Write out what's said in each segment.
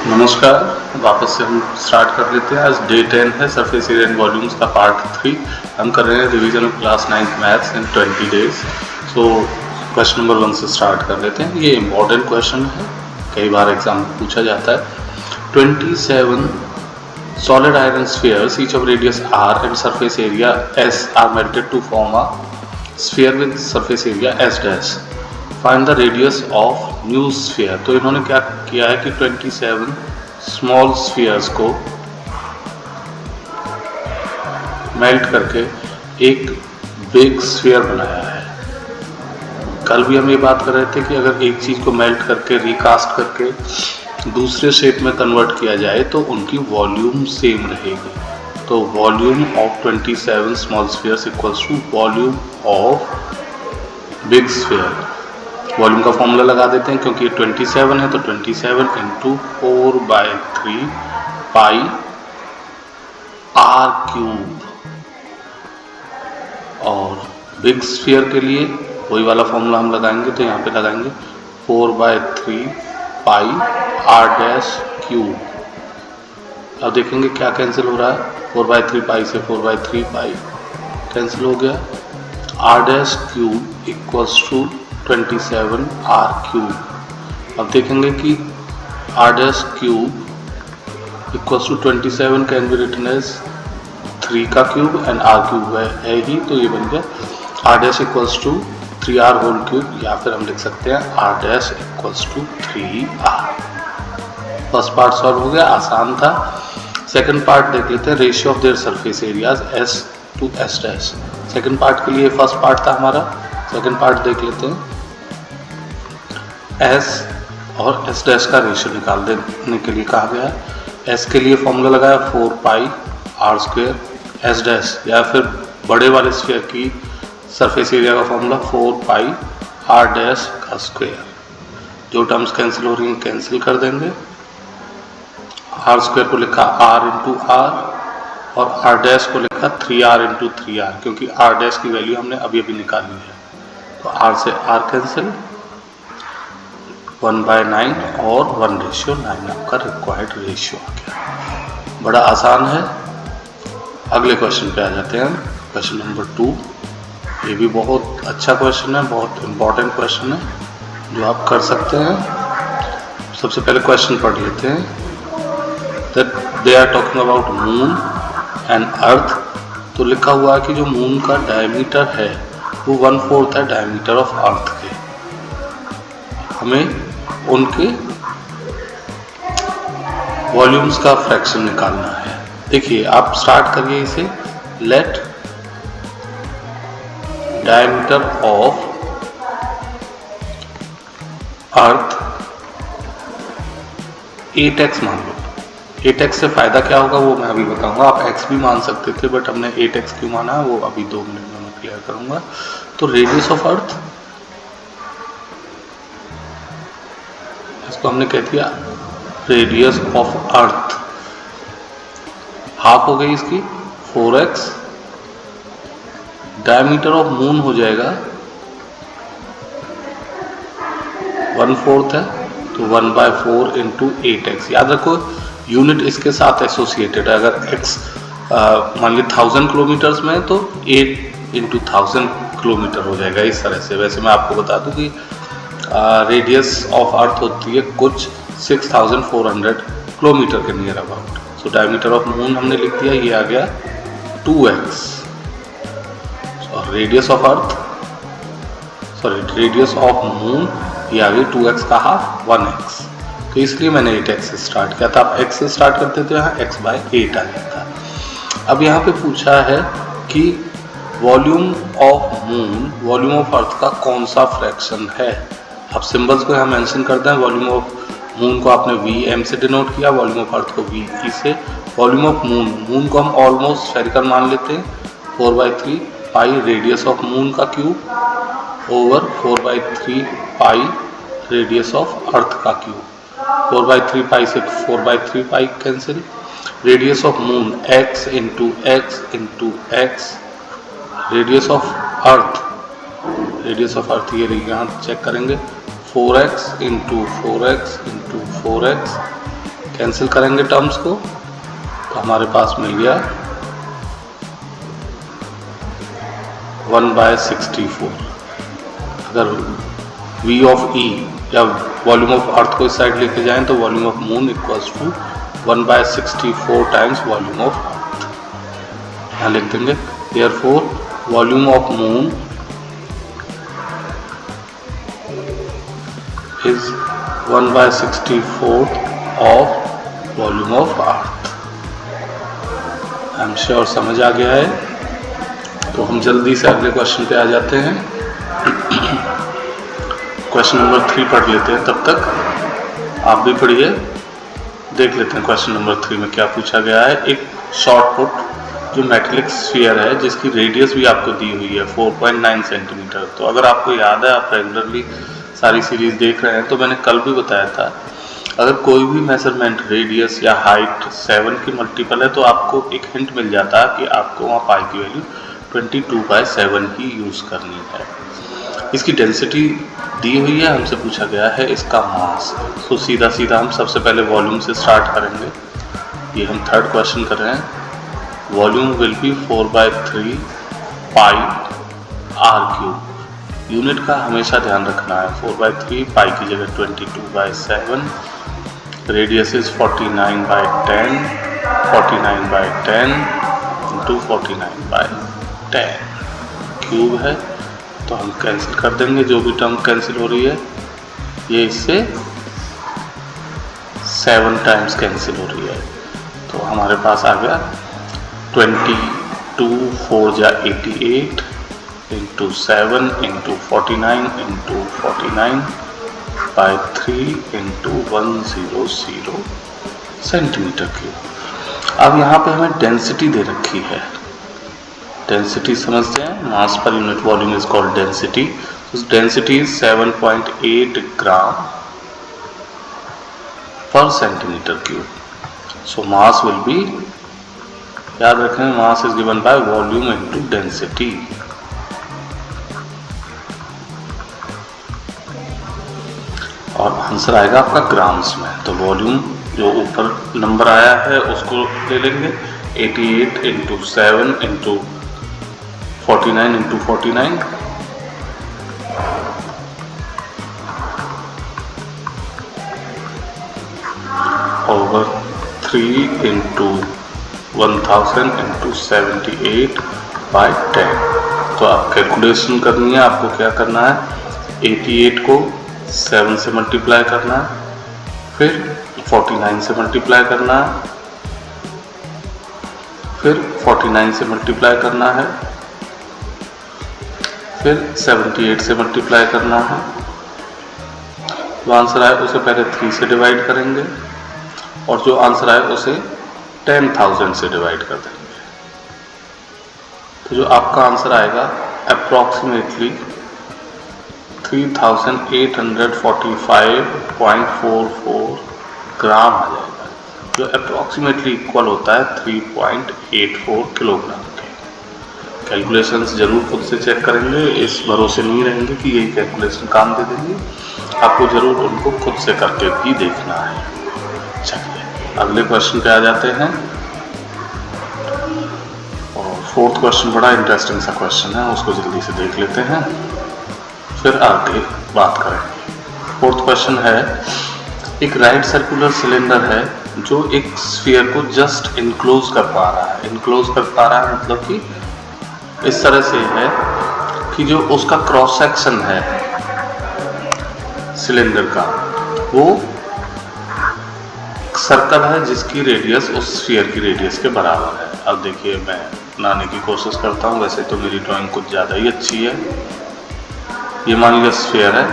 नमस्कार, वापस से हम स्टार्ट कर लेते हैं। आज डे 10 है, सरफेस एरिया एंड वॉल्यूम्स का पार्ट 3। हम कर रहे हैं revision of class 9th maths in 20 days. So question number 1 से स्टार्ट कर लेते हैं। ये इम्पॉर्टेंट क्वेश्चन है, कई बार एग्जाम में पूछा जाता है। 27 solid iron spheres, each of radius r and surface area s, are melted to form a sphere with surface area s dash. Find the radius of new sphere। तो इन्होंने क्या किया है कि 27 स्मॉल स्फीयर्स को मेल्ट करके एक big sphere बनाया है। कल भी हम ये बात कर रहे थे कि अगर एक चीज़ को मेल्ट करके रिकास्ट करके दूसरे शेप में कन्वर्ट किया जाए तो उनकी वॉल्यूम सेम रहेगी। तो volume of 27 small spheres equals to volume of big sphere. Volume का फॉर्मूला लगा देते हैं, क्योंकि ये 27 है तो 27 इंटू 4/3 पाई आर क्यूब। और बिग स्फीयर के लिए वही वाला फॉर्मूला हम लगाएंगे, तो यहाँ पे लगाएंगे 4/3 पाई आर डैश क्यूब। अब देखेंगे क्या कैंसिल हो रहा है। 4/3 पाई से 4/3 पाई कैंसिल हो गया। R dash cube equals to 27 r cube. अब देखेंगे कि r dash cube equals to 27 can be written as 3 का क्यूब एंड आर क्यूब है ही, तो ये बन गया r dash equals to 3r whole cube, या फिर हम लिख सकते हैं r dash equals to 3r। First part solve हो गया, आसान था। सेकंड पार्ट देख लेते हैं। Ratio of their surface areas s to s dash. Second part के लिए फर्स्ट पार्ट था हमारा, सेकंड पार्ट देख लेते हैं। s और s डैश का रेशियो निकाल देने के लिए कहा गया है। s के लिए फॉर्मूला लगाया 4 पाई आर स्क्वायर, s डैश या फिर बड़े वाले स्फीयर की सरफेस एरिया का फॉर्मूला 4 पाई आर डैश का स्क्वायर। जो टर्म्स कैंसिल हो रही हैं कैंसिल कर देंगे। आर स्क्वायर को लिखा r इंटू आर और आर डैश को लिखा 3r इंटू 3r, क्योंकि आर डैश की वैल्यू हमने अभी अभी निकाली है। तो r से r कैंसिल, 1/9 और 1:9 आपका रिक्वायर्ड रेशियो आ गया। बड़ा आसान है। अगले क्वेश्चन पे आ जाते हैं। Question number 2। ये भी बहुत अच्छा क्वेश्चन है, बहुत इम्पोर्टेंट क्वेश्चन है जो आप कर सकते हैं। सबसे पहले क्वेश्चन पढ़ लेते हैं। That they are talking about moon and earth. तो लिखा हुआ है कि जो मून का डायमीटर है वो 1/4 है डायमीटर ऑफ अर्थ के। हमें उनके वॉल्यूम्स का फ्रैक्शन निकालना है। देखिए आप स्टार्ट करिए इसे। Late diameter of earth 8x मान लो। 8x से फायदा क्या होगा वो मैं अभी बताऊंगा। आप x भी मान सकते थे, बट हमने 8x क्यों माना है वो अभी 2 मिनट में मैं क्लियर करूंगा। तो रेडियस ऑफ अर्थ, इसको हमने कह दिया रेडियस ऑफ अर्थ, हाफ हो गई इसकी 4x। डायमीटर ऑफ मून हो जाएगा 1/4 है, तो 1/4 इंटू 8x। याद रखो यूनिट इसके साथ एसोसिएटेड है। अगर x मान ली 1000 किलोमीटर्स में है तो 8 इंटू 1000 किलोमीटर हो जाएगा इस तरह से। वैसे मैं आपको बता दूं कि रेडियस ऑफ अर्थ होती है कुछ 6400 किलोमीटर के near about. So diameter of moon हमने लिख दिया, ये आ गया 2x। और radius of earth radius of moon ये आ गई 2x का हाफ 1x। तो इसलिए मैंने 8x से स्टार्ट किया था। आप x से स्टार्ट करते तो यहाँ x/8 आ जाता। अब यहाँ पे पूछा है कि volume of moon volume of अर्थ का कौन सा फ्रैक्शन है। अब सिंबल्स को यहाँ मेंशन करते हैं। वॉल्यूम ऑफ मून को आपने Vm से डिनोट किया, वॉल्यूम ऑफ अर्थ को Ve से। वॉल्यूम ऑफ मून को हम ऑलमोस्ट स्फेरिकल मान लेते हैं। 4/3 पाई रेडियस ऑफ मून का cube over 4/3 pi radius of earth का क्यूब। 4/3 पाई से 4/3 pi cancel. Radius of moon x into x। Radius of earth radius of earth ये यहाँ चेक करेंगे 4x into 4x into 4x cancel करेंगे terms को तो हमारे पास मिल गया 1/64। अगर V ऑफ E या वॉल्यूम ऑफ अर्थ को इस साइड लेके जाएं तो volume of moon equals to 1/64 times volume of earth. यहाँ लिख देंगे therefore volume of moon is 1/64 of volume of earth. I am sure समझ आ गया है। तो हम जल्दी से अगले क्वेश्चन पे आ जाते हैं। क्वेश्चन नंबर 3 पढ़ लेते हैं, तब तक आप भी पढ़िए। देख लेते हैं क्वेश्चन नंबर 3 में क्या पूछा गया है। एक शॉर्ट पुट जो मेटेलिक स्फीयर है जिसकी रेडियस भी आपको दी हुई है 4.9 सेंटीमीटर। तो अगर आपको याद है, आप रेगुलरली सारी सीरीज देख रहे हैं, तो मैंने कल भी बताया था अगर कोई भी मेजरमेंट रेडियस या हाइट 7 की मल्टीपल है तो आपको एक हिंट मिल जाता है कि आपको वहाँ पाई की वैल्यू 22/7 की यूज़ करनी है। इसकी डेंसिटी दी हुई है, हमसे पूछा गया है इसका मास। तो सीधा सीधा हम सबसे पहले वॉल्यूम से स्टार्ट करेंगे। ये हम थर्ड क्वेश्चन कर रहे हैं। Volume will be 4/3 pi r³। Unit का हमेशा ध्यान रखना है। 4/3 पाई की जगह 22/7। रेडियस इज 49/10 इंटू 49/10 क्यूब है। तो हम कैंसिल कर देंगे, जो भी टर्म कैंसिल हो रही है ये इससे 7 टाइम्स कैंसिल हो रही है। तो हमारे पास आ गया 22×4=88 into 7 into 49 into 49/3 into 100 centimetre cube. अब यहाँ पे हमें डेंसिटी दे रखी है। डेंसिटी समझते हैं, mass per unit volume is called density. Density is 7.8 gram per centimetre cube. So mass will be, याद रखें, mass is given by volume into density. और आंसर आएगा आपका ग्राम्स में। तो वॉल्यूम जो ऊपर नंबर आया है उसको ले लेंगे, 88 into 7 into 49 into 49 over 3 into 1000 into 78/10। तो आप कैलकुलेशन करनी है। आपको क्या करना है, 88 को 7 से मल्टीप्लाई करना है, फिर 49 से मल्टीप्लाई करना है, फिर 49 से मल्टीप्लाई करना है, फिर 78 से मल्टीप्लाई करना है। जो आंसर आए उसे पहले 3 से डिवाइड करेंगे और जो आंसर आए उसे 10,000 से डिवाइड कर देंगे। तो जो आपका आंसर आएगा अप्रॉक्सीमेटली 3845.44 ग्राम आ जाएगा, जो अप्रॉक्सीमेटली इक्वल होता है 3.84 किलोग्राम के। कैलकुलेशंस जरूर खुद से चेक करेंगे, इस भरोसे नहीं रहेंगे कि यही कैलकुलेशन काम दे देंगे। आपको जरूर उनको खुद से करके भी देखना है। चलिए अगले क्वेश्चन पे आ जाते हैं। और फोर्थ क्वेश्चन बड़ा इंटरेस्टिंग सा क्वेश्चन है, उसको जल्दी से देख लेते हैं, फिर आगे बात करेंगे। फोर्थ क्वेश्चन है, एक राइट सर्कुलर सिलेंडर है जो एक स्फीयर को जस्ट इनक्लोज कर पा रहा है। इनक्लोज कर पा रहा है मतलब कि इस तरह से है कि जो उसका क्रॉस सेक्शन है सिलेंडर का वो सर्कल है जिसकी रेडियस उस स्फीयर की रेडियस के बराबर है। अब देखिए मैं बनाने की कोशिश करता हूँ, वैसे तो मेरी ड्राइंग कुछ ज़्यादा ही अच्छी है। ये मान लीजिए स्फीयर है,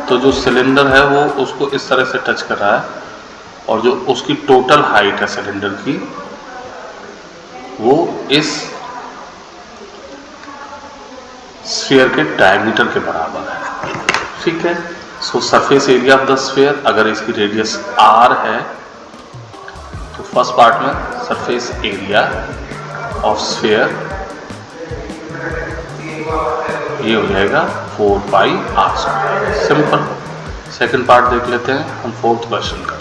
तो जो सिलेंडर है वो उसको इस तरह से टच कर रहा है और जो उसकी टोटल हाइट है सिलेंडर की वो इस स्फीयर के डायमीटर के बराबर है। ठीक है। सो surface area of the sphere, अगर इसकी रेडियस r है तो फर्स्ट पार्ट में सरफेस एरिया ऑफ स्फीयर ये हो जाएगा 4πr²। सिंपल। सेकंड पार्ट देख लेते हैं हम, फोर्थ क्वेश्चन का।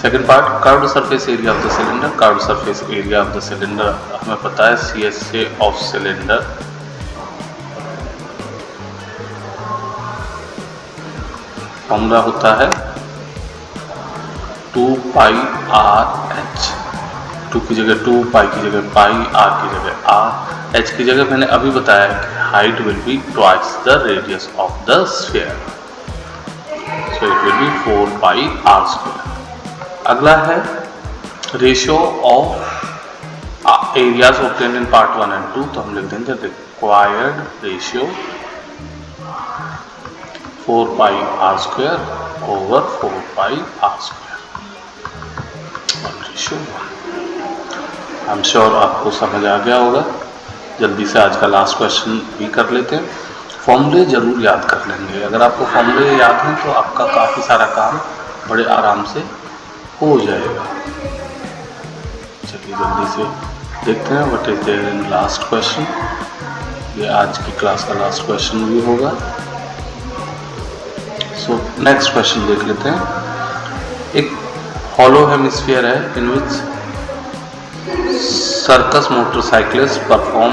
Second part, curved surface area of the cylinder. Curved surface area of the cylinder हमें पता है CSA ऑफ सिलेंडर फॉर्मूला होता है 2πRh। 2 की जगह 2, पाई की जगह पाई, r की जगह r, h की जगह मैंने अभी बताया कि height will be twice the radius of the sphere, so it will be 4πr²। अगला है ratio of areas obtained in part 1 and 2, तो हम लिख देंगे required ratio 4πr² over 4πr², ratio 1। I am sure आपको समझ आ गया होगा। जल्दी से आज का लास्ट क्वेश्चन भी कर लेते हैं। फॉर्मूले जरूर याद कर लेंगे, अगर आपको फॉर्मूले याद हैं तो आपका काफ़ी सारा काम बड़े आराम से हो जाएगा। चलिए जल्दी से देखते हैं what is there in last question. ये आज की क्लास का लास्ट क्वेश्चन भी होगा। सो नेक्स्ट क्वेश्चन देख लेते हैं। एक हॉलो हेमिस्फीयर है in which circus motorcyclist performs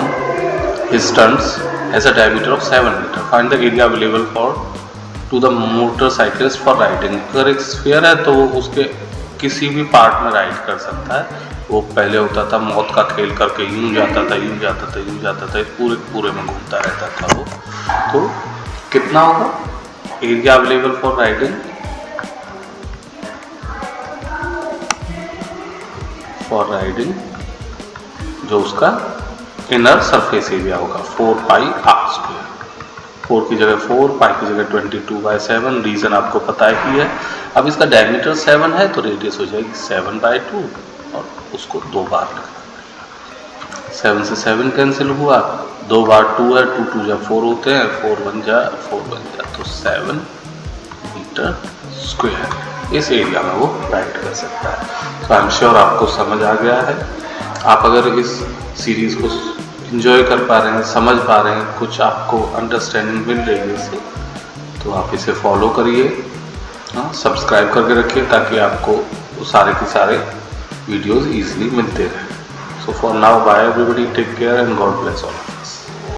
his stunts has a diameter of 7 metre. Find the area available for to the motorcyclist for riding. अगर एक स्फीयर है तो वो उसके किसी भी पार्ट में राइड कर सकता है। वो पहले होता था मौत का खेल करके यूं जाता था, यूं जाता था, यूं जाता था, पूरे में घूमता रहता था वो। तो कितना होगा area available for riding? For riding जो उसका इनर सरफेस एरिया होगा 4πr²। 4 की जगह 4, पाई की जगह 22/7। रीजन आपको पता ही है। अब इसका डायमीटर 7 है तो रेडियस हो जाएगी 7/2 और उसको 2 बार लिखना। 7 से 7 कैंसिल हुआ, 2 बार 2 है, 2 2 जा 4 होते हैं, 4 बन जा तो 7 मीटर स्क्वायर इस एरिया में वो राइड कर सकता है। तो आई एम श्योर आपको समझ आ गया है। आप अगर इस सीरीज़ को एंजॉय कर पा रहे हैं, समझ पा रहे हैं, कुछ आपको अंडरस्टैंडिंग मिल रही है इससे, तो आप इसे फॉलो करिए, सब्सक्राइब करके रखिए ताकि आपको सारे के सारे वीडियोस इजीली मिलते रहें। So for now bye everybody, take care and God bless all.